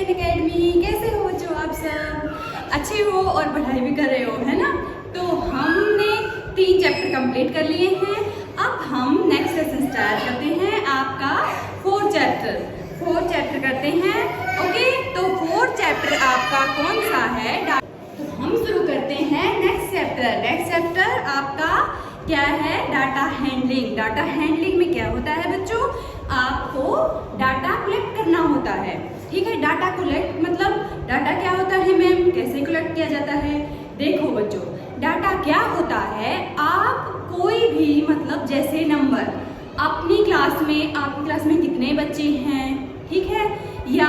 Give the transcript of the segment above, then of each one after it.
Indian academy. कैसे हो बच्चों आप सब? अच्छे हो और पढ़ाई भी कर रहे हो, है ना? तो हमने 3 चैप्टर कंप्लीट कर लिए हैं। अब हम नेक्स्ट लेसन स्टार्ट करते हैं, आपका 4 चैप्टर करते हैं। ओके, तो 4 चैप्टर आपका कौन सा है? तो हम शुरू करते हैं नेक्स्ट चैप्टर आपका क्या है? Data handling. डाटा हैंडलिंग में क्या होता है बच्चों? आपको डाटा कलेक्ट करना होता है। ठीक है, डाटा कलेक्ट मतलब डाटा क्या होता है मैम, कैसे कलेक्ट किया जाता है? देखो बच्चों, डाटा क्या होता है, आप कोई भी मतलब जैसे नंबर आपकी क्लास में कितने बच्चे हैं, ठीक है, या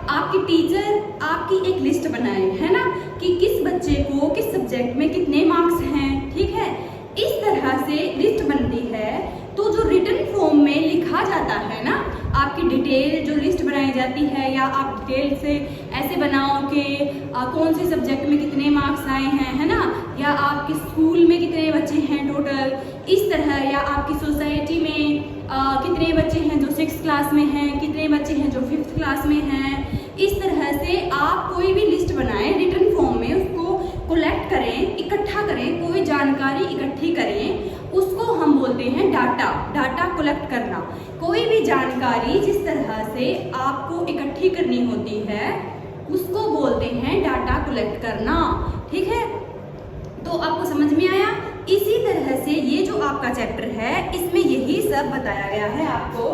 आपकी टीचर आपकी एक लिस्ट बनाए, है ना, कि किस बच्चे को किस सब्जेक्ट में कितने मार्क्स हैं, ठीक है, इस तरह से लिस्ट बनती है। तो जो रिटन फॉर्म में लिखा जाता है ना, आपकी डिटेल जो लिस्ट बनाई जाती है, या आप डिटेल से ऐसे बनाओ कि कौन से सब्जेक्ट में कितने मार्क्स आए हैं, है ना, या आपके स्कूल में कितने बच्चे हैं टोटल, इस तरह, या आपकी सोसाइटी में कितने बच्चे हैं जो 6th क्लास में हैं, कितने बच्चे हैं जो 5th क्लास में हैं, इस तरह से आप कोई भी लिस्ट बनाएं रिटन फॉर्म में, उसको कलेक्ट करें, इकट्ठा करें, कोई जानकारी इकट्ठी करें, उसको हम बोलते हैं डाटा कलेक्ट करना। कोई भी जानकारी जिस तरह से आपको इकट्ठी करनी होती है उसको बोलते हैं डाटा कलेक्ट करना। ठीक है, तो आपको समझ में आया? इसी तरह से ये जो आपका चैप्टर है इसमें यही सब बताया गया है। आपको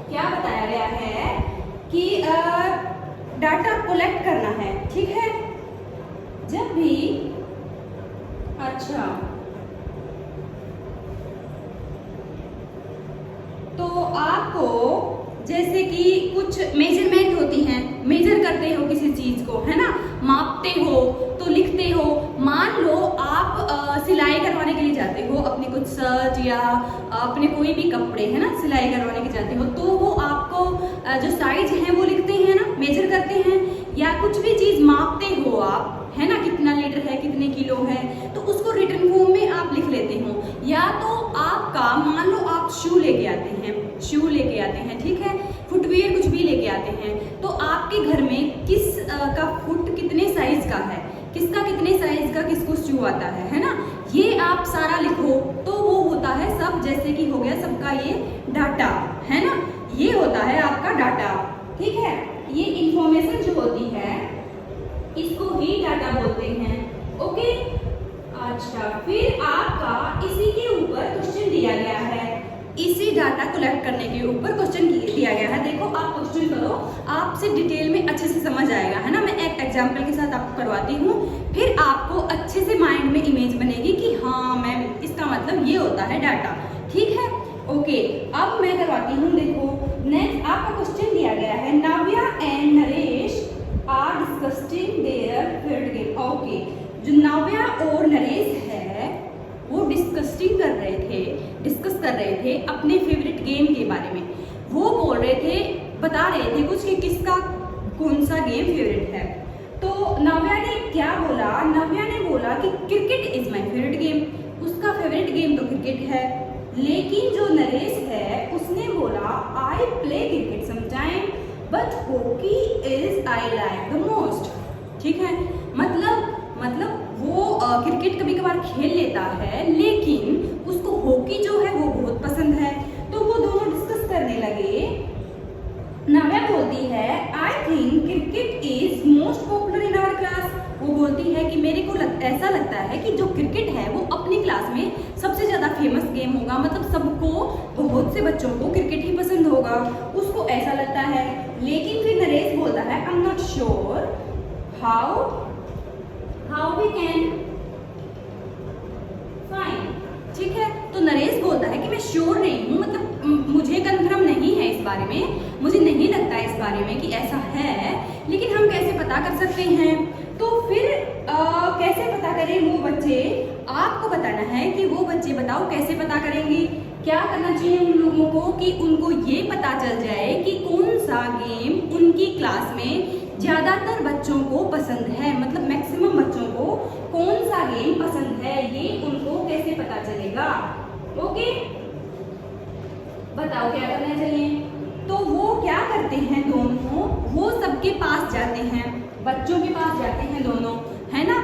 क्या बताया गया है कि डाटा कलेक्ट करना है। ठीक है, जब भी अच्छा, तो आपको जैसे कि कुछ मेजरमेंट होती हैं, मेजर करते हो किसी चीज को, है ना, मापते हो तो लिखते हो। मान लो आप सिलाई करवाने के लिए जाते हो अपने कुछ शर्ट या अपने कोई भी कपड़े, है ना, सिलाई करवाने के जाते हो, तो वो आपको जो साइज है वो लिखते हैं ना, मेजर करते हैं, या कुछ भी चीज मापते हो आप, है ना, कितना लीटर है, कितने किलो है, तो उसको रिटन फॉर्म में आप लिख लेते हो। या तो आपका मान लो आप शू लेके आते हैं, ठीक है, फुटवियर कुछ भी लेके आते हैं, तो आपके घर में किस का फुट कितने साइज का है, किसका कितने साइज का किसको शू आता है ना, ये आप सारा लिखो, तो वो होता है सब, जैसे कि हो गया सबका ये डाटा, है ना, ये होता है आपका डाटा। ठीक है, ये इंफॉर्मेशन जो होती है इसको ही डाटा बोलते हैं। ओके, अच्छा, फिर आपका इसी के ऊपर क्वेश्चन दिया गया है, इसी डाटा कलेक्ट करने के ऊपर क्वेश्चन दिया गया है। देखो आप क्वेश्चन करो, आपसे डिटेल में अच्छे से समझ आएगा, है ना। मैं एक एग्जांपल के साथ आपको करवाती हूँ, फिर आपको अच्छे से माइंड में इमेज बनेगी कि हाँ मैम इसका मतलब ये होता है डाटा। ठीक है, ओके, अब मैं करवाती हूँ। देखो नेक्स्ट आपका क्वेश्चन दिया गया है, Navya and Naresh are discussing their favourite game. Okay, जो नव्या और नरेश है वो डिस्कस कर रहे थे अपने फेवरेट गेम के बारे में। वो बोल रहे थे, बता रहे थे कुछ कि किसका कौन सा गेम फेवरेट है। तो नव्या ने क्या बोला? नव्या ने बोला कि cricket is my favourite game, उसका फेवरेट गेम तो क्रिकेट है। लेकिन जो नरेश है उसने बोला I play cricket sometime but hockey is I like the most. ठीक है, मतलब वो क्रिकेट कभी कभार खेल लेता है, लेकिन उसको हॉकी जो है वो बहुत पसंद है। तो वो दोनों डिस्कस करने लगे। नव्या बोलती है I think cricket is most popular in our class. वो बोलती है कि मेरे को ऐसा लगता है कि जो क्रिकेट है वो अपनी क्लास में सबसे ज़्यादा फेमस गेम होगा, मतलब सबको, बहुत से बच्चों को क्रिकेट ही पसंद होगा, उसको ऐसा लगता है। लेकिन फिर नरेश बोलता है I am not sure how we can find. ठीक है, तो नरेश बोलता है कि मैं श्योर नहीं हूँ, मतलब मुझे कंफर्म नहीं है इस बारे में, मुझे नहीं लगता इस बारे में कि ऐसा है, लेकिन हम कैसे पता कर सकते हैं? तो फिर कैसे पता करें वो बच्चे? आपको बताना है कि वो बच्चे, बताओ कैसे पता करेंगे? क्या करना चाहिए उन लोगों को कि उनको ये पता चल जाए कि कौन सा गेम उनकी क्लास में ज़्यादातर बच्चों को पसंद है, मतलब मैक्सिमम बच्चों को कौन सा गेम पसंद है, ये उनको कैसे पता चलेगा? ओके, बताओ क्या करना चाहिए? तो वो क्या करते हैं दोनों, वो सबके पास पास जाते हैं, बच्चों के पास जाते हैं दोनों, है ना,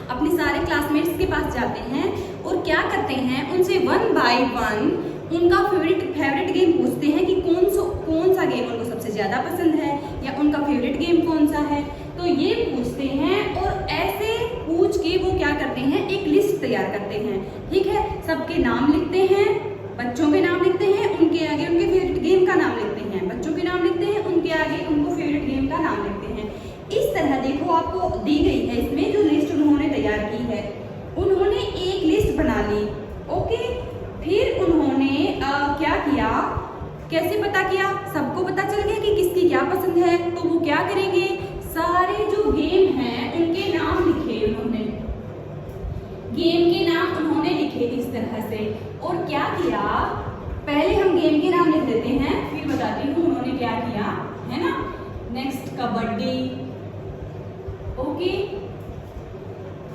अपने सारे क्लासमेट्स के पास जाते हैं और क्या करते हैं, उनसे 1 बाय 1 उनका फेवरेट गेम पूछते हैं कि कौन सा गेम उनको सबसे ज़्यादा पसंद है या उनका फेवरेट गेम कौन सा है। तो ये पूछते हैं और ऐसे पूछ के वो क्या करते हैं, एक लिस्ट तैयार करते हैं। ठीक है, सबके नाम लिखते हैं, बच्चों के नाम लिखते हैं, उनके आगे उनके फेवरेट गेम का नाम लिखते हैं, बच्चों के नाम लिखते हैं, उनके आगे उनको फेवरेट गेम का नाम लिखते हैं। इस तरह देखो आपको दी गई है इसमें जो लिस्ट उन्होंने तैयार की है, उन्होंने एक लिस्ट बना ली। ओके, फिर उन्होंने क्या किया, कैसे पता किया, सबको पता चल गया कि किसकी क्या पसंद है, तो वो क्या करेंगे, सारे जो गेम हैं उनके नाम लिखे उन्होंने, गेम के नाम उन्होंने लिखे इस तरह से। और क्या किया, पहले हम गेम के नाम लिख देते हैं फिर बताती हूँ उन्होंने क्या किया, है ना। नेक्स्ट कबड्डी, ओके,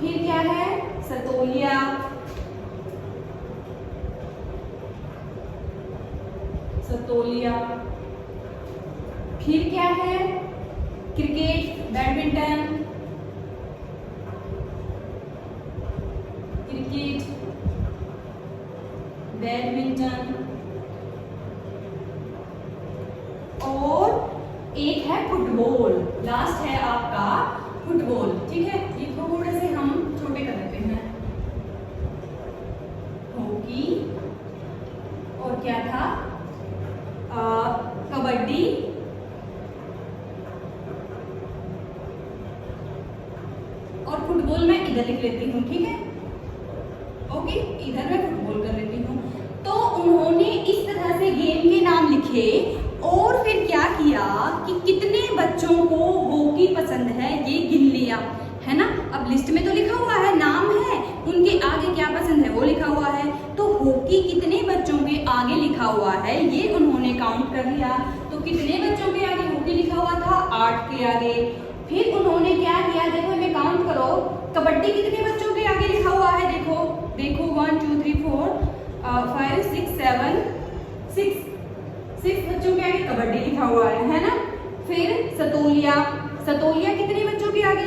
फिर क्या है, सतोलिया, फिर क्या है, क्रिकेट, बैडमिंटन, और एक है फुटबॉल, लास्ट है आपका फुटबॉल। ठीक है, ये थोड़े से हम छोटे कर देते हैं, हॉकी, और क्या था, कबड्डी, और फुटबॉल मैं इधर लिख लेती हूँ। ठीक है, ओके, इधर मैं फुटबॉल कर लेती हूँ। तो उन्होंने इस तरह से गेम के नाम लिखे और फिर क्या किया कि कितने बच्चों को हॉकी पसंद है ये गिन लिया, है ना। अब लिस्ट में तो लिखा हुआ है, नाम है, उनके आगे क्या पसंद है वो लिखा हुआ है, तो हॉकी कितने बच्चों के आगे लिखा हुआ है ये उन्होंने काउंट कर लिया। तो कितने बच्चों के आगे हॉकी लिखा हुआ था, 8 के आगे। फिर उन्होंने क्या किया, देखो इन्हें काउंट करो, कबड्डी कितने बच्चों के आगे लिखा हुआ है, देखो 1 2 3 4 5 6 7 6 बच्चों के आगे कबड्डी लिखा हुआ है ना। फिर सतोलिया कितने बच्चों के आगे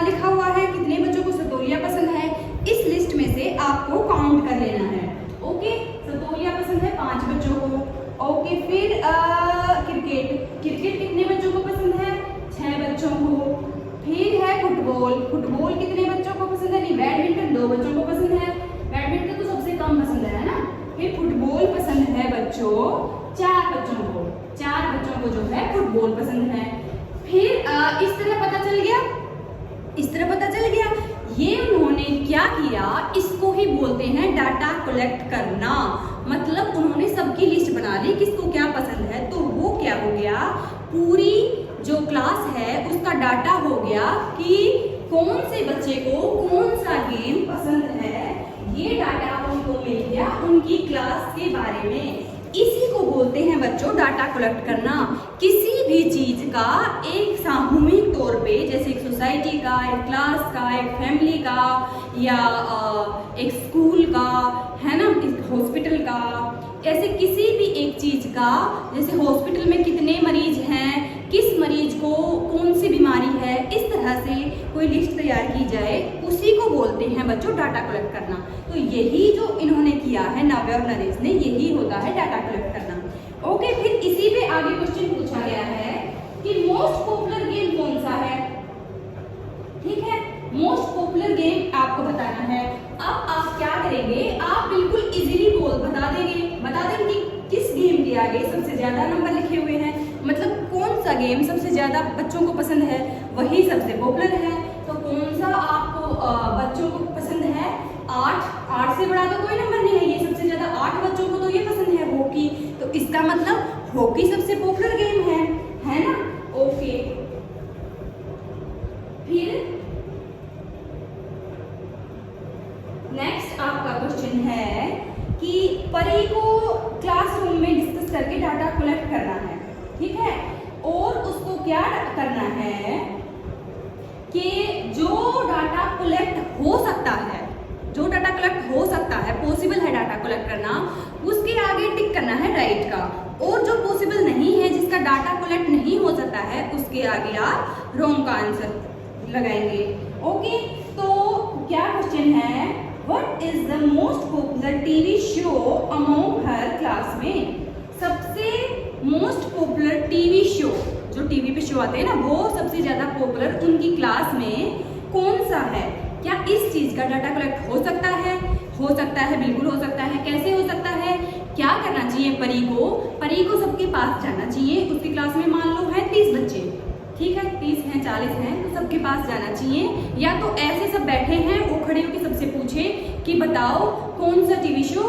लिखा हुआ है, कितने बच्चों को सतोलिया पसंद है, इस लिस्ट में से आपको काउंट कर लेना है। ओके, सतोलिया पसंद है 5 बच्चों को। ओके, फिर क्रिकेट कितने बच्चों को पसंद है, 6 बच्चों को। फिर है फुटबॉल कितने बच्चों को पसंद है, नहीं, बैडमिंटन 2 बच्चों को पसंद है, बैडमिंटन तो सबसे कम पसंद है ना। फिर फुटबॉल पसंद है बच्चों 4 बच्चों को जो है फुटबॉल पसंद है। फिर इस तरह पता चल गया, ये उन्होंने क्या किया, इसको ही बोलते हैं डाटा कलेक्ट करना। मतलब उन्होंने सबकी लिस्ट बना ली किसको क्या पसंद है, तो वो क्या हो गया, पूरी जो क्लास है उसका डाटा हो गया कि कौन से बच्चे को कौन सा गेम पसंद है, ये डाटा उनको मिल गया उनकी क्लास के बारे में। इसी को बोलते हैं बच्चों डाटा कलेक्ट करना। किसी भी चीज का एक सामूहिक तौर पे, जैसे एक सोसाइटी का, एक क्लास का, एक फैमिली का, या एक स्कूल का, है ना, हॉस्पिटल का, ऐसे किसी भी एक चीज का, जैसे हॉस्पिटल में कितने मरीज हैं, किस मरीज को कौन सी बीमारी है, इस तरह से कोई लिस्ट तैयार की जाए, उसी को बोलते हैं बच्चों डाटा कलेक्ट करना। तो यही जो इन्होंने किया है, नव्या और नरेश ने, यही होता है डाटा कलेक्ट करना। ओके, फिर इसी पे आगे क्वेश्चन पूछा गया है कि मोस्ट पॉपुलर गेम कौन सा है। ठीक है, मोस्ट पॉपुलर गेम आपको बताना है। अब आप क्या करेंगे, आप बिल्कुल इजीली बता देंगे कि किस गेम के आगे सबसे ज्यादा नंबर लिखे हुए हैं, मतलब कौन सा गेम सबसे ज्यादा बच्चों को पसंद है, वही सबसे पॉपुलर है। तो कौन सा आपको बच्चों को पसंद है, 8 से बड़ा तो कोई नंबर नहीं है, ये सबसे ज्यादा 8 बच्चों को तो ये पसंद है हॉकी, तो इसका मतलब हॉकी सबसे पॉपुलर गेम है ना। ओके, फिर नेक्स्ट आपका क्वेश्चन है कि परी को क्लासरूम में डिस्कस करके डाटा कलेक्ट करना है। ठीक है, और उसको क्या करना है कि जो डाटा कलेक्ट हो सकता है, पॉसिबल है डाटा कलेक्ट करना, उसके आगे टिक करना है राइट का। और जो पॉसिबल नहीं है, जिसका डाटा कलेक्ट नहीं हो सकता है, उसके आगे आप रॉन्ग का आंसर लगाएंगे। ओके, तो क्या क्वेश्चन है, what is the most popular TV show among her class में? सबसे मोस्ट पॉपुलर टीवी शो, जो टीवी पे शो आते हैं ना, वो सबसे ज्यादा पॉपुलर उनकी क्लास में कौन सा है? क्या इस चीज का डाटा कलेक्ट हो सकता है? हो सकता है, बिल्कुल हो सकता है। कैसे हो सकता है? क्या करना चाहिए परी को? परी को सबके पास जाना चाहिए। उसकी क्लास में मान लो है 30 बच्चे, ठीक है, 30 हैं, 40 हैं, तो सबके पास जाना चाहिए। या तो ऐसे सब बैठे हैं, वो खड़े होकर सबसे पूछे कि बताओ कौन सा टीवी शो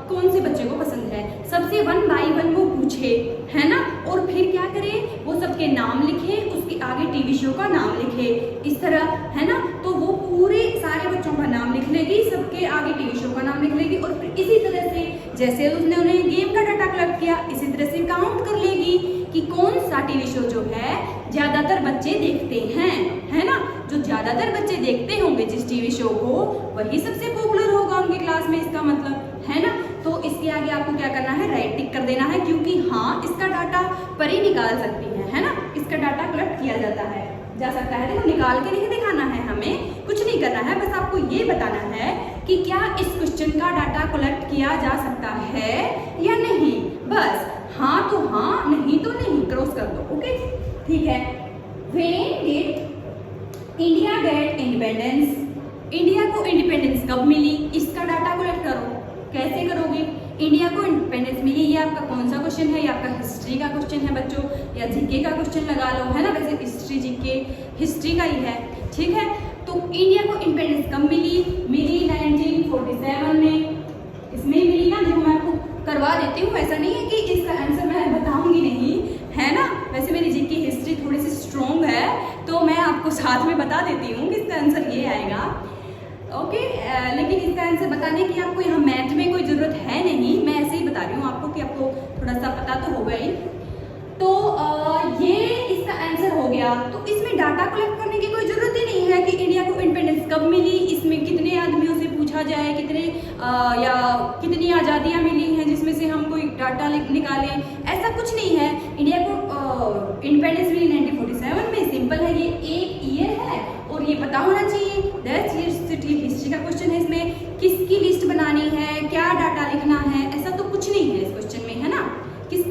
कौन से बच्चे को पसंद है। सबसे 1 बाय 1 वो पूछे, है ना, और फिर क्या करे, वो सबके नाम लिखे, उसके आगे टीवी शो का नाम लिखे, इस तरह, है ना। तो वो पूरे सारे बच्चों का नाम लिख लेगी, सबके आगे टीवी शो का नाम लिख लेगी, और फिर इसी तरह से जैसे उसने उन्हें गेम का डाटा कलेक्ट किया, इसी तरह से काउंट कर लेगी कि कौन सा टीवी शो जो है ज्यादातर बच्चे देखते हैं, है ना। जो ज्यादातर बच्चे देखते होंगे जिस टीवी शो को, वही सबसे पॉपुलर होगा उनकी क्लास में, इसका मतलब, है ना। तो इसके आगे आपको क्या करना है, राइट टिक कर देना है, क्योंकि हाँ, इसका डाटा परी निकाल सकती है ना। इसका डाटा कलेक्ट किया जाता है, जा सकता है। देखो, निकाल के नहीं दिखाना है, हमें कुछ नहीं करना है, बस आपको ये बताना है कि क्या इस क्वेश्चन का डाटा कलेक्ट किया जा सकता है या नहीं। बस हाँ तो हाँ, नहीं तो नहीं, क्रॉस कर दो। ओके, ठीक है। When did India get independence? India को इंडिपेंडेंस कब मिली? इसका डाटा कलेक्ट करो। कैसे करोगे? इंडिया को इंडिपेंडेंस मिली, ये आपका कौन सा क्वेश्चन है? ये आपका हिस्ट्री का क्वेश्चन है बच्चों, या जीके का क्वेश्चन लगा लो, है ना। वैसे हिस्ट्री जीके हिस्ट्री का ही है, ठीक है। तो इंडिया को इंडिपेंडेंस कब मिली? मिली 1947 में। इसमें मिली ना, जो मैं आपको करवा देती हूँ, ऐसा नहीं है कि इसका आंसर मैं बताऊंगी नहीं, है ना। वैसे मेरी जीके हिस्ट्री थोड़ी सी स्ट्रॉन्ग है, तो मैं आपको साथ में बता देती हूँ कि इसका आंसर ये आएगा। ओके, लेकिन इसका आंसर बताने की आपको यहाँ मैथ में कोई ज़रूरत है नहीं, मैं ऐसे ही बता रही हूँ आपको कि आपको थोड़ा सा पता तो होगा ही। तो ये इसका आंसर हो गया। तो इसमें डाटा कलेक्ट करने की कोई ज़रूरत ही नहीं है कि इंडिया को इंडिपेंडेंस कब मिली, इसमें कितने आदमियों से पूछा जाए, कितने या कितनी आज़ादियाँ मिली हैं जिसमें से हम कोई डाटा निकालें, ऐसा कुछ नहीं है। इंडिया को इंडिपेंडेंस मिली 1947 में, सिंपल है, ये एक ईयर है और ये पता होना चाहिए। दैट्स हिस्ट्री का क्वेश्चन है, इसमें किसकी लिस्ट बनानी है, क्या डाटा लिखना है, ऐसा तो कुछ नहीं है इस क्वेश्चन में, है ना। किस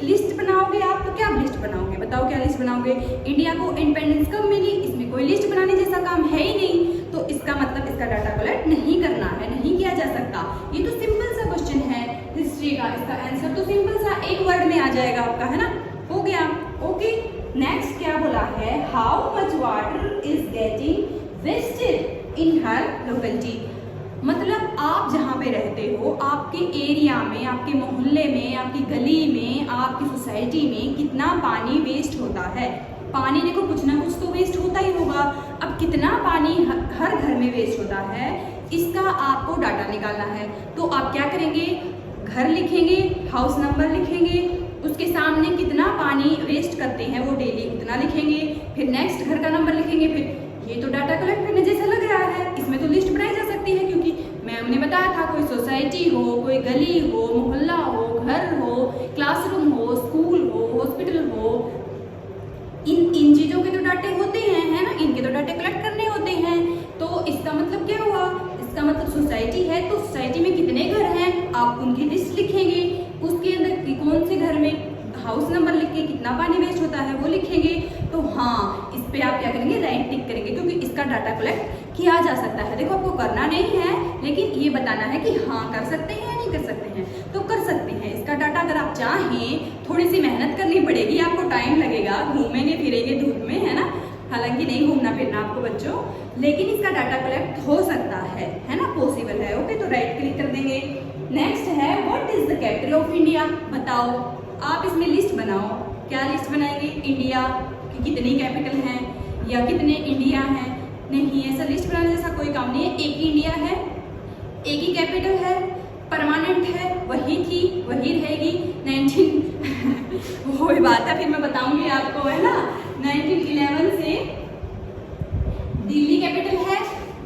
लिस्ट बनाओगे आप, तो क्या लिस्ट बनाओगे, बताओ क्या लिस्ट बनाओगे? इंडिया को इंडिपेंडेंस कब मिली, इसमें कोई लिस्ट बनाने जैसा काम है ही नहीं, तो इसका मतलब इसका डाटा कलेक्ट नहीं करना है, नहीं किया जा सकता। ये तो सिंपल सा क्वेश्चन है हिस्ट्री का, इसका आंसर तो सिंपल सा एक वर्ड में आ जाएगा आपका, है ना। हो गया। ओके, नेक्स्ट क्या बोला है, how much water is getting wasted in her locality? मतलब आप जहाँ पे रहते हो, आपके एरिया में, आपके मोहल्ले में, आपकी गली में, आपकी सोसाइटी में कितना पानी वेस्ट होता है। पानी देखो कुछ ना कुछ तो वेस्ट होता ही होगा। अब कितना पानी हर घर में वेस्ट होता है, इसका आपको डाटा निकालना है। तो आप क्या करेंगे, घर लिखेंगे, हाउस नंबर लिखेंगे, उसके सामने कितना पानी वेस्ट करते हैं वो डेली कितना लिखेंगे, फिर नेक्स्ट घर का नंबर लिखेंगे। फिर ये तो डाटा कलेक्ट करने जैसा लग रहा है, इसमें तो लिस्ट बनाई जा सकती है, क्योंकि मैम ने बताया था कोई सोसाइटी हो, कोई गली हो, मोहल्ला हो, घर हो, क्लासरूम हो, स्कूल हो, हॉस्पिटल हो, इन चीज़ों के तो डाटे होते हैं, है ना, इनके तो डाटे कलेक्ट करने होते हैं। तो इसका मतलब क्या हुआ, इसका मतलब सोसाइटी है तो सोसाइटी में कितने घर हैं आप उनकी लिस्ट लिखेंगे, उसके अंदर कौन से घर में हाउस नंबर लिख के कितना पानी वेस्ट होता है वो लिखेंगे। तो हाँ, इस पे आप क्या करेंगे, राइट टिक करेंगे, क्योंकि इसका डाटा कलेक्ट किया जा सकता है। देखो आपको करना नहीं है, लेकिन ये बताना है कि हाँ कर सकते हैं या नहीं कर सकते हैं, तो कर सकते हैं। इसका डाटा अगर आप चाहें, थोड़ी सी मेहनत करनी पड़ेगी, आपको टाइम लगेगा, घूमेंगे फिरेंगे धूप में, है ना। हालांकि नहीं घूमना फिरना आपको बच्चों, लेकिन इसका डाटा कलेक्ट हो सकता है ना, पॉसिबल है। ओके, तो राइट क्लिक कर देंगे। नेक्स्ट है, what is the capital of India? बताओ, आप इसमें लिस्ट बनाओ। क्या लिस्ट बनाएंगे? इंडिया की कितनी कैपिटल हैं या कितने इंडिया हैं? नहीं, ऐसा लिस्ट बनाने जैसा कोई काम नहीं है। एक ही इंडिया है, एक ही कैपिटल है, परमानेंट है, वही थी वही रहेगी। 19 वही बात है, फिर मैं बताऊंगी आपको, है ना। 1911 से दिल्ली कैपिटल है,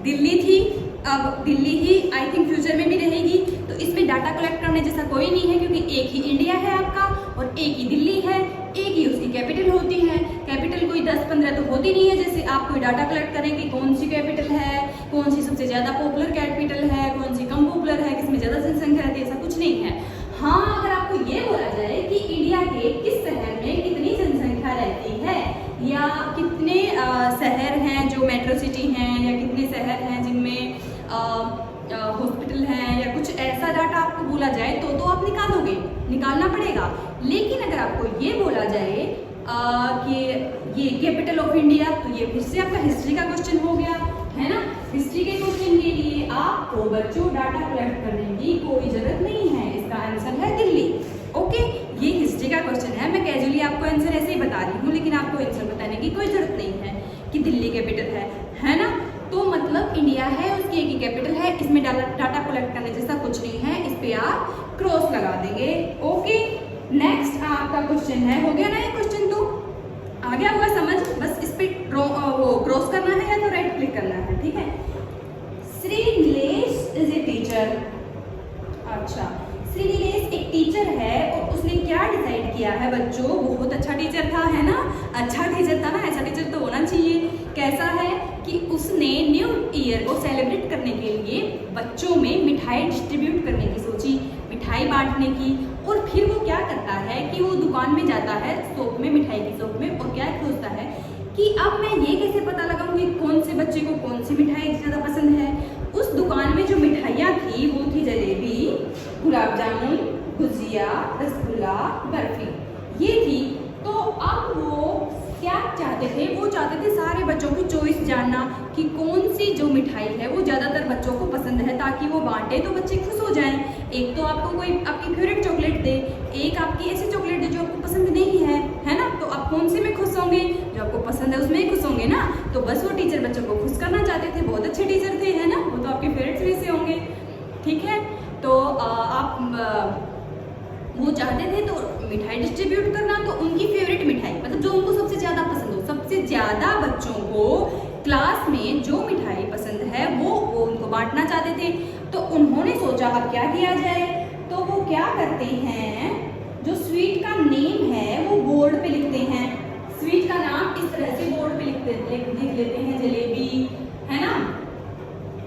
दिल्ली थी, अब दिल्ली ही आई थिंक फ्यूचर में भी रहेगी। तो इसमें डाटा कलेक्ट करने जैसा कोई नहीं है, क्योंकि एक ही इंडिया है आपका और एक ही दिल्ली है, एक ही उसकी कैपिटल होती है। कैपिटल कोई 10-15 तो होती नहीं है, जैसे आप कोई डाटा कलेक्ट करें कि कौन सी कैपिटल है, कौन सी सबसे ज़्यादा पॉपुलर कैपिटल है, कौन सी कम पॉपुलर है, किसमें ज़्यादा जनसंख्या रहती है, ऐसा कुछ नहीं है। हाँ, अगर आपको ये बोला जाए कि इंडिया के किस शहर में कितनी जनसंख्या रहती है, या कितने शहर हैं जो मेट्रो सिटी हैं, या कितने शहर हैं जिनमें हॉस्पिटल हैं, या कुछ ऐसा डाटा आपको बोला जाए तो आप निकालोगे, निकालना पड़ेगा। लेकिन अगर आपको ये बोला जाए कि ये कैपिटल ऑफ इंडिया, तो ये फिर से आपका हिस्ट्री का क्वेश्चन हो गया, है ना। हिस्ट्री के क्वेश्चन के लिए आपको बच्चों डाटा कलेक्ट करने की कोई जरूरत नहीं है, इसका आंसर है दिल्ली। ओके, ये हिस्ट्री का क्वेश्चन है, मैं कैजुअली आपको आंसर ऐसे ही बता रही हूँ, लेकिन आपको आंसर बताने की कोई जरूरत नहीं है कि दिल्ली कैपिटल है ना। तो मतलब इंडिया है, उसकी एक ही कैपिटल है, इसमें डाटा कलेक्ट करने जैसा कुछ नहीं है, इस पे आप क्रॉस लगा देंगे। ओके, नेक्स्ट आपका क्वेश्चन है, हो गया ना ये क्वेश्चन, तो आ गया होगा समझ, बस इस पे क्रॉस करना है या तो राइट क्लिक करना है, ठीक है। Shri Nilesh is a teacher. अच्छा, श्री नीलेश एक टीचर है और उसने क्या डिसाइड किया है बच्चों, बहुत अच्छा टीचर था, है ना, अच्छा टीचर था ना, ऐसा टीचर तो होना चाहिए। कैसा है कि उसने न्यू ईयर को सेलिब्रेट करने के लिए बच्चों में मिठाई डिस्ट्रीब्यूट करने की सोची, मिठाई बांटने की। और फिर वो क्या करता है कि वो दुकान में जाता है, शॉप में, मिठाई की शॉप में, और क्या सोचता है कि अब मैं ये कैसे पता लगाऊं कि कौन से बच्चे को कौन सी मिठाई ज़्यादा पसंद है। उस दुकान में जो मिठाइयाँ थी वो थी जलेबी, गुलाब जामुन, गुजिया, रसगुल्ला, बर्फी, ये थी। तो अब वो क्या चाहते थे, वो चाहते थे सारे बच्चों की चॉइस जानना कि कौन सी जो मिठाई है वो ज़्यादातर बच्चों को पसंद है, ताकि वो बांटे तो बच्चे खुश हो जाएं। एक तो आपको कोई आपकी फेवरेट चॉकलेट दे, एक आपकी ऐसी चॉकलेट दे जो आपको पसंद नहीं है ना, तो आप कौन से में खुश होंगे, जो आपको पसंद है उसमें ही खुश होंगे ना। तो बस वो टीचर बच्चों को खुश करना चाहते थे, बहुत अच्छे टीचर थे, है ना, वो तो आपके फेवरेट्स में से होंगे, ठीक है। तो आप वो चाहते थे तो मिठाई डिस्ट्रीब्यूट करना, तो उनकी फेवरेट मिठाई, मतलब जो उनको सबसे ज़्यादा पसंद हो, सबसे ज़्यादा बच्चों को क्लास में जो मिठाई पसंद है वो उनको बांटना चाहते थे। तो उन्होंने सोचा अब क्या किया जाए, तो वो क्या करते हैं, जो स्वीट का नेम है वो बोर्ड पे लिखते हैं। स्वीट का नाम इस तरह से बोर्ड पे लिख लेते हैं, जलेबी, है ना,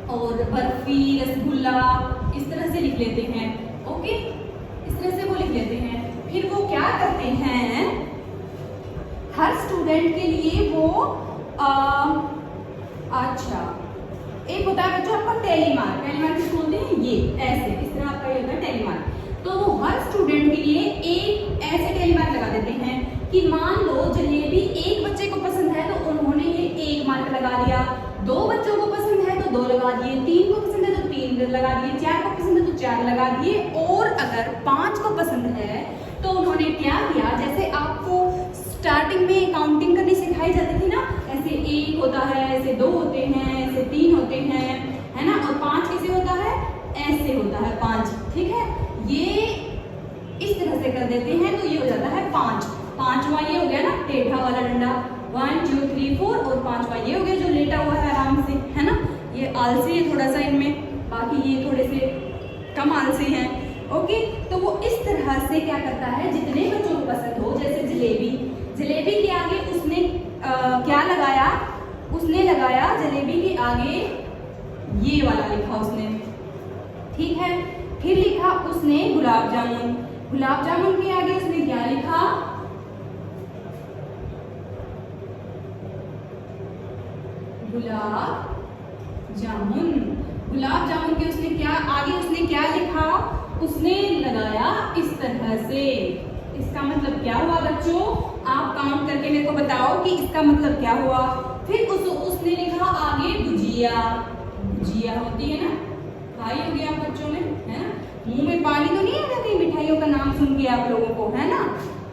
और बर्फी, रसगुल्ला, इस तरह से लिख लेते हैं। ओके, इस तरह से वो लिख लेते हैं। फिर वो क्या करते हैं, हर स्टूडेंट के लिए वो अच्छा, एक होता है बच्चों आपका टेलीमार्क, टेलीमार्क किसको बोलते हैं, ये ऐसे, इस तरह आपका ये होता है टेलीमार्क। तो वो हर स्टूडेंट के लिए एक ऐसे टेलीमार्क लगा देते हैं कि मान लो जलेबी एक बच्चे को पसंद है तो उन्होंने ये एक मार्क लगा दिया, 2 बच्चों को पसंद है तो 2 लगा दिए, 3 को पसंद है तो 3 लगा दिए, 4 को पसंद है तो 4 लगा दिए, और अगर 5 को पसंद है तो उन्होंने क्या किया, जैसे आपको स्टार्टिंग में काउंटिंग करनी सिखाई जाती थी ना, ऐसे 1 होता है, ऐसे 2 होते हैं, ऐसे 3 होते हैं, है ना, और 5 कैसे होता है, ऐसे होता है 5, ठीक है। ये इस तरह से कर देते हैं तो ये हो जाता है 5। 5वां ये हो गया ना टेढ़ा वाला डंडा, 1 2 3 4, और 5वां ये हो गया जो लेटा हुआ है आराम से, है ना। ये आलसी है थोड़ा सा इनमें, बाकी ये थोड़े से कम आलसी हैं। ओके, तो वो इस तरह से क्या करता है, जितने बच्चों को पसंद हो, जैसे जलेबी, जलेबी के आगे उसने क्या लगाया, उसने लगाया जलेबी के आगे ये वाला लिखा उसने, ठीक है। फिर लिखा उसने गुलाब जामुन, गुलाब जामुन के आगे उसने क्या लिखा, गुलाब जामुन। गुलाब जामुन के उसने क्या आगे उसने क्या लिखा, उसने लगाया इस तरह से। इसका मतलब क्या हुआ बच्चों, आप काउंट करके मेरे को बताओ कि इसका मतलब क्या हुआ। फिर उसने लिखा आगे गुजिया, गुजिया होती है ना, खाई होगी आप बच्चों ने, है ना, मुंह में पानी तो नहीं आ जाती मिठाइयों का नाम सुन के आप लोगों को, है ना।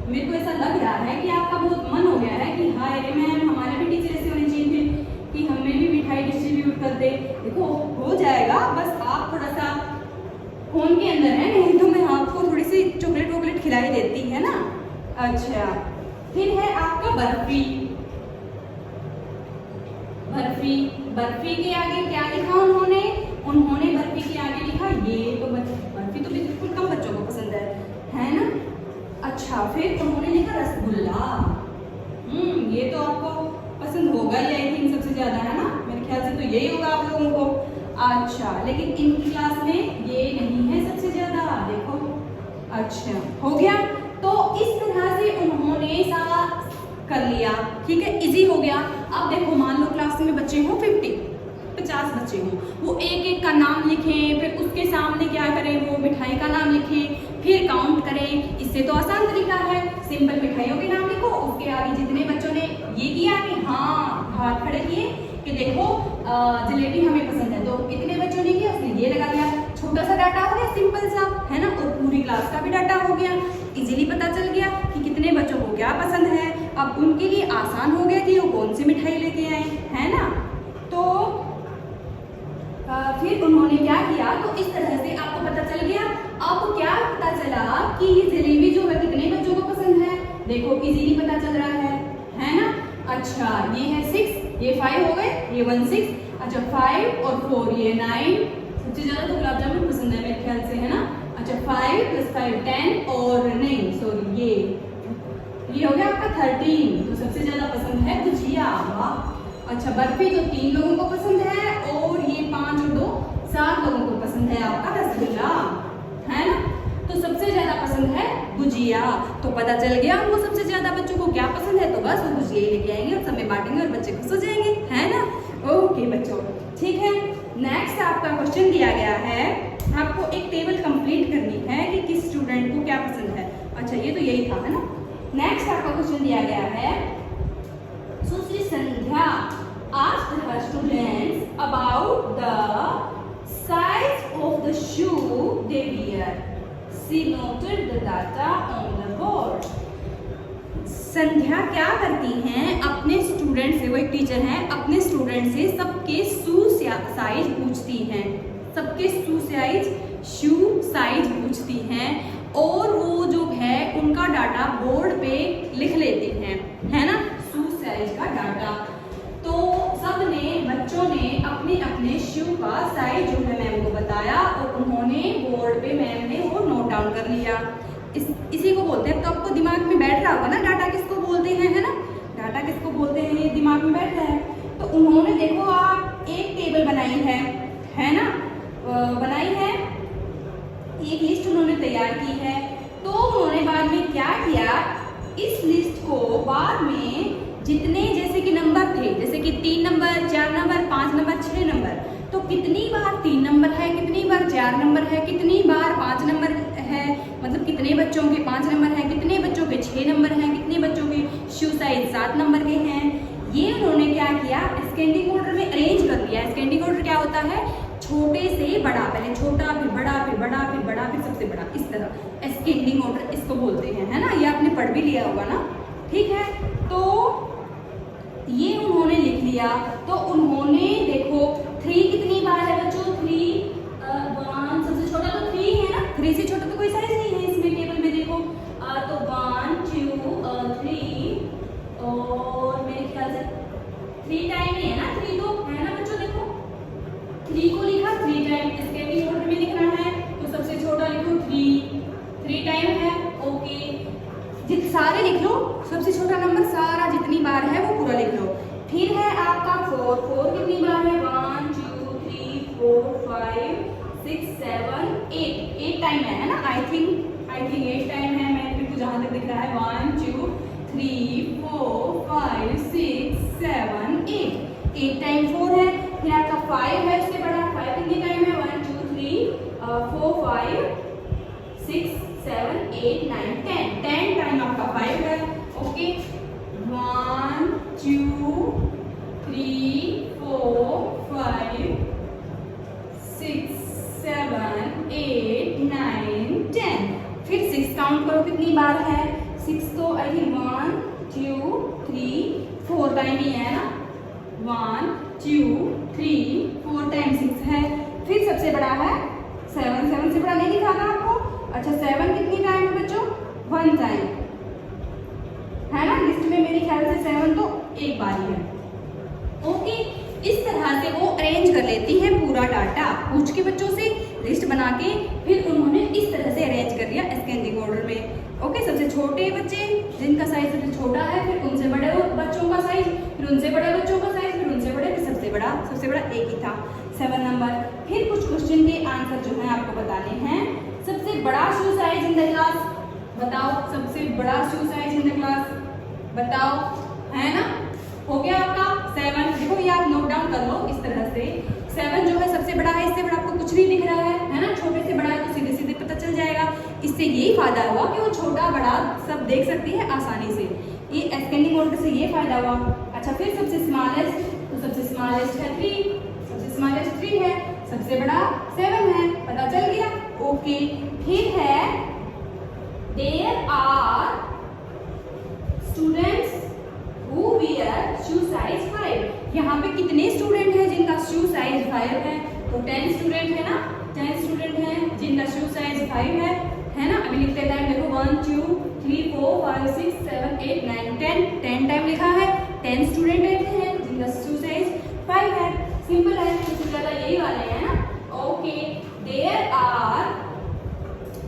मेरे को ऐसा लग रहा है कि आपका बहुत मन हो गया है कि हाय रे मैम, हमारे भी टीचर ऐसे होने चाहिए कि हमें भी मिठाई डिस्ट्रीब्यूट कर दे। देखो हो जाएगा, बस आप थोड़ा सा फोन के अंदर है, नहीं तो मैं आपको थोड़ी सी चॉकलेट वॉकलेट खिलाई देती, है ना। अच्छा, फिर है आपका बर्फी। बर्फी, बर्फी के आगे क्या लिखा उन्होंने, उन्होंने बर्फी के आगे लिखा ये, तो बर्फी अच्छा, फिर उन्होंने लिखा रसगुल्ला। ये तो आपको पसंद होगा ही आई थिंक सबसे ज्यादा, है ना? मेरे ख्याल से तो यही होगा आप लोगों को। अच्छा, लेकिन इनकी क्लास में ये नहीं है सबसे ज्यादा, देखो। अच्छा, हो गया। तो इस तरह से उन्होंने सारा कर लिया, ठीक है, इजी हो गया। अब देखो, मान लो क्लास में बच्चे हो 50 बच्चे हों, वो एक एक का नाम लिखें, फिर उसके सामने क्या करें, वो मिठाई का नाम लिखें, फिर काउंट करें। इससे तो आसान तरीका है, सिंपल मिठाइयों के नाम लिखो, उसके आगे जितने बच्चों ने ये किया कि हाँ हाथ खड़े किए कि देखो जलेबी हमें पसंद है, तो कितने बच्चों ने किया, उसने ये लगा दिया। छोटा सा डाटा हो गया, सिंपल सा, है ना? और पूरी क्लास का भी डाटा हो गया, इजीली पता चल गया कि कितने बच्चों को क्या पसंद है। अब उनके लिए आसान हो गया कि वो कौन सी मिठाई लेके आए, है ना? तो फिर उन्होंने क्या किया, तो इस तरह से आपको पता चल गया। आपको क्या पता चला कि ये जलेबी जो है कितने बच्चों को पसंद है, देखो इजीली पता चल रहा है ना? अच्छा, ये है 6, ये 5 हो गए, ये 1 6। अच्छा, 5 और 4 ये 9। सबसे ज्यादा तो गुलाब जामुन पसंद है मेरे ख्याल से, है ना? अच्छा, 5 + 5 10, और नहीं सॉरी ये हो गया आपका 13। तो सबसे ज्यादा पसंद है गुजिया। वाह! अच्छा, बर्फी तो 3 लोगों को पसंद है, और ये 5 और 2 7 लोगों को पसंद है आपका रसगुल्ला, है ना? तो सबसे ज्यादा पसंद है गुजिया। तो पता चल गया हमको सबसे ज्यादा बच्चों को क्या पसंद है, तो बस वो गुजिया ही लेके आएंगे और सब में बांटेंगे और बच्चे खुश हो जाएंगे, है ना? ओके बच्चों, ठीक है। नेक्स्ट आपका क्वेश्चन दिया गया है, आपको एक टेबल कंप्लीट करनी है कि किस स्टूडेंट को क्या पसंद है। अच्छा, ये तो यही था, है ना? नेक्स्ट आपका क्वेश्चन दिया गया है, सुश्री संध्या asked her students about the size of the shoe they wear. She noted the data on the board. संध्या क्या करती हैं, अपने स्टूडेंट से, वो एक टीचर हैं, अपने स्टूडेंट से सबके शू साइज पूछती हैं, सबके शू साइज पूछती हैं, और वो जो है उनका डाटा बोर्ड पे लिख लेती हैं, है ना? शू साइज का डाटा। तो सबने बच्चों ने अपने अपने शू का साइज जो है मैम को बताया, और उन्होंने बोर्ड पे मैम ने वो नोट डाउन कर लिया। इसी को बोलते हैं, तो आपको दिमाग में बैठ रहा होगा ना डाटा किसको बोलते हैं, है ना? डाटा किसको बोलते हैं, ये दिमाग में बैठ रहा है। तो उन्होंने देखो आप एक टेबल बनाई है ना? बनाई है, एक लिस्ट उन्होंने तैयार की है। तो उन्होंने बाद में क्या किया, इस लिस्ट को बाद में जितने जैसे कि नंबर थे, जैसे कि 3 नंबर, 4 नंबर, 5 नंबर, 6 नंबर, तो कितनी बार 3 नंबर है, कितनी बार 4 नंबर है, कितनी बार 5 नंबर है, मतलब कितने बच्चों के 5 नंबर है, कितने बच्चों के 6 नंबर हैं, कितने बच्चों के शू साइज 7 नंबर के हैं। ये उन्होंने क्या किया, स्कैंडिंग ऑर्डर में अरेंज कर दिया। स्कैंडिंग ऑर्डर क्या होता है, छोटे से बड़ा, पहले छोटा फिर बड़ा फिर बड़ा फिर बड़ा फिर सबसे बड़ा, इस तरह स्कैंडिंग ऑर्डर इसको बोलते हैं, है ना? ये आपने पढ़ भी लिया होगा ना, ठीक है? तो ये उन्होंने लिख लिया। तो उन्होंने देखो 3 कितनी बार है बच्चों, 3 1 सबसे छोटा तो 3 है ना, 3 से छोटा तो कोई साइज नहीं है इसमें टेबल में, देखो तो 1 2 3, और मेरे ख्याल से 3 टाइम है ना, 3 तो है ना बच्चों, देखो 3 को लिखा 3 टाइम, स्कैंडिंग ऑर्डर में लिखना है तो सबसे छोटा लिखो 3 टाइम है, ओके। सारे लिख लो, सबसे छोटा नंबर सारा जितनी बार है वो पूरा लिख लो। फिर है आपका 4 कितनी बार है, 1 2 3 4 5 6 7 8 टाइम है ना? आई थिंक 8 टाइम है, मैं मेरे को जहां तक दिख रहा है 1 2 3 4 5 6 7 8 टाइम 4 है। फिर आपका 5 है, उससे बड़ा 5 कितनी टाइम है, 1 2 3 4 5 6 7 8 9 10 टाइम आपका 5 है, ओके। 1 2 3 4 5 6 7 8 9 10। फिर 6 काउंट करो कितनी बार है, 6 तो आई थिंक 1 2 3 4 टाइम ही है ना, 1 2 3 4 टाइम 6 है। फिर सबसे बड़ा है 7 से बड़ा नहीं लिखा था आपको। अच्छा, 7 कितनी टाइम है बच्चों, 1 टाइम है ना? लिस्ट में मेरे ख्याल से 7 तो एक बार ही है, ओके। इस तरह से वो अरेंज कर लेती हैं पूरा डाटा, पूछ के बच्चों से लिस्ट बना के फिर उन्होंने इस तरह से अरेंज कर दिया असेंडिंग ऑर्डर में। ओके, सबसे छोटे बच्चे जिनका साइज सबसे छोटा है, फिर उनसे बड़े बच्चों का साइज, फिर उनसे बड़े बच्चों का साइज, फिर उनसे बड़े, फिर सबसे बड़ा एक ही था 7 नंबर। फिर कुछ क्वेश्चन के आंसर जो है आपको बताने हैं। सबसे बड़ा शू साइज इन द क्लास, बताओ सबसे बड़ा शू साइज इन द क्लास, बताओ, है ना, हो गया आपका 7। देखो ये आप नोट डाउन कर लो इस तरह से, 7 जो है सबसे बड़ा है, इससे बड़ा आपको कुछ नहीं दिख रहा है ना, छोटे से बड़ा है तो सीधे सीधे पता चल जाएगा। इससे यही फायदा हुआ कि वो छोटा बड़ा सब देख सकती है आसानी से, ये असेंडिंग ऑर्डर से ये फायदा हुआ। अच्छा, फिर सबसे स्मॉलेस्ट, तो सबसे स्मॉलेस्ट है 3, सबसे स्मॉलेस्ट 3 है, सबसे बड़ा 7 है, पता चल गया। ओके, फिर है there are students who wear shoe size 5। यहाँ पे कितने स्टूडेंट हैं जिनका शू साइज 5 है, तो 10 स्टूडेंट है ना, 10 स्टूडेंट हैं जिनका शू साइज 5 है ना। अभी लिखते टाइम देखो 1 2 3 4 5 6 7 8 9 10 टाइम लिखा है, 10 स्टूडेंट रहते हैं जिनका शू साइज 5 है। सिंपल है, सबसे ज्यादा यही वाले हैं ना। Okay, there are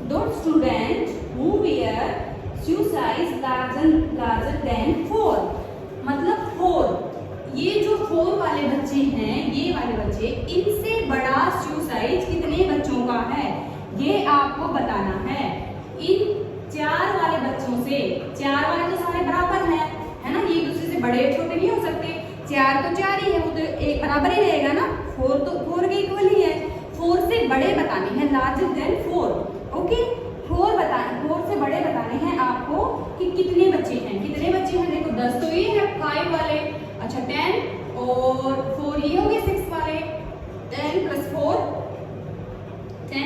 those students who wear shoe size larger than 4, मतलब 4, ये जो 4 वाले बच्चे हैं, ये वाले बच्चे, इनसे बड़ा शू साइज कितने बच्चों का है ये आपको बताना है। इन 4 वाले बच्चों से, 4 वाले तो सारे बराबर हैं, है ना, ये एक दूसरे से बड़े छोटे नहीं हो सकते, 4 तो 4 ही है, वो तो एक बराबर ही रहेगा ना, 4 तो 4 के इक्वल ही है। 4 से बड़े बताने हैं, लार्जर देन 4। ओके, 4 से बड़े बताने हैं आपको कि कितने बच्चे हैं, कितने बच्चे हैं। देखो 10 तो ये है 5 वाले, अच्छा 10 और 4 ये हो गए 6 वाले, 10 + 4 +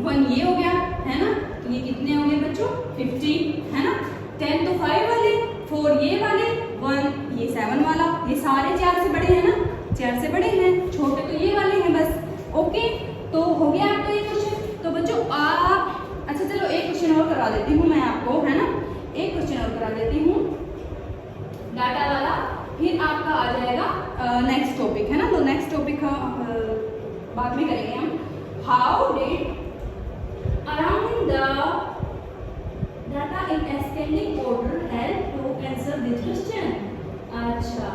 1 ये हो गया, है ना, तो ये कितने हो गए बच्चों 50, है ना। 10 तो 5 वाले, 4 ये वाले, 1 ये 7 वाला, ये सारे 4 से बड़े हैं ना, 4 से बड़े हैं, छोटे तो ये वाले हैं बस। ओके, तो हो गया आपका ये क्वेश्चन। तो बच्चों आप, अच्छा चलो एक क्वेश्चन और करवा देती हूँ मैं आपको, है ना, एक क्वेश्चन और करा देती हूँ डाटा वाला, फिर आपका आ जाएगा नेक्स्ट टॉपिक, है ना। तो नेक्स्ट टॉपिक बाद में करेंगे हम। How did around the data in ascending order help to answer this question. अच्छा,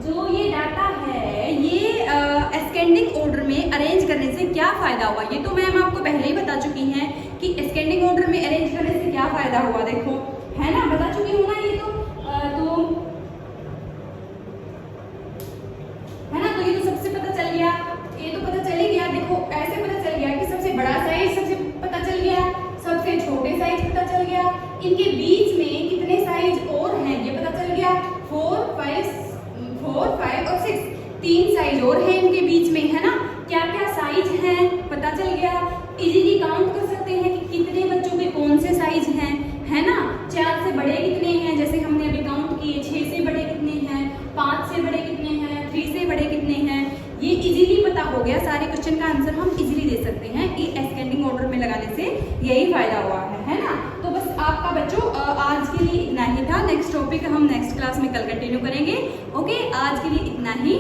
जो ये डाटा है ये असेंडिंग ऑर्डर में अरेंज करने से क्या फायदा हुआ, ये तो मैम आपको पहले ही बता चुकी हैं कि असेंडिंग ऑर्डर में अरेंज करने से क्या फायदा हुआ, देखो, है ना, बता चुकी हूँ ना ये तो है ना, तो ये तो सबसे पता चल गया, ये तो पता चल ही गया। देखो ऐसे पता चल गया कि सबसे बड़ा साइज सबसे पता चल गया, सबसे छोटे साइज पता चल गया, इनके बीच में कितने साइज और हैं ये पता चल गया, 4 5 और 6, 3 साइज और हैं इनके बीच में, है ना। क्या क्या साइज हैं पता चल गया, इजीली काउंट कर सकते हैं कि कितने बच्चों के कौन से साइज हैं, है ना। 4 से बड़े कितने हैं, जैसे हमने अभी काउंट किए, 6 से बड़े कितने हैं, 5 से बड़े कितने हैं, 3 से बड़े कितने हैं, ये इजीली पता हो गया। सारे क्वेश्चन का आंसर हम इजीली दे सकते हैं, ये असेंडिंग ऑर्डर में लगाने से यही फायदा हुआ है ना। तो बस आपका बच्चों आज के लिए इतना ही था, नेक्स्ट टॉपिक हम नेक्स्ट क्लास में कल कंटिन्यू करेंगे। ओके, आज के लिए इतना ही।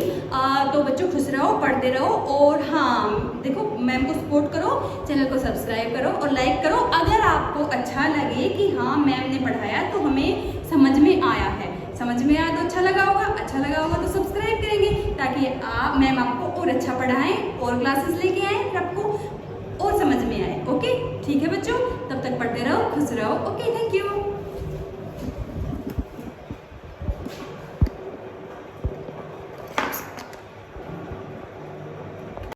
तो बच्चों खुश रहो, पढ़ते रहो, और हाँ देखो मैम को सपोर्ट करो, चैनल को सब्सक्राइब करो और लाइक करो। अगर आपको अच्छा लगे कि हाँ मैम ने पढ़ाया तो हमें समझ में आया है, समझ में आया तो अच्छा लगा होगा तो सब्सक्राइब करेंगे, ताकि आप मैम आपको और अच्छा पढ़ाएं और क्लासेस लेके आए फिर आपको और समझ में आए। ओके, ठीक है बच्चों, तब तक पढ़ते रहो, खुश रहो। Okay, thank you.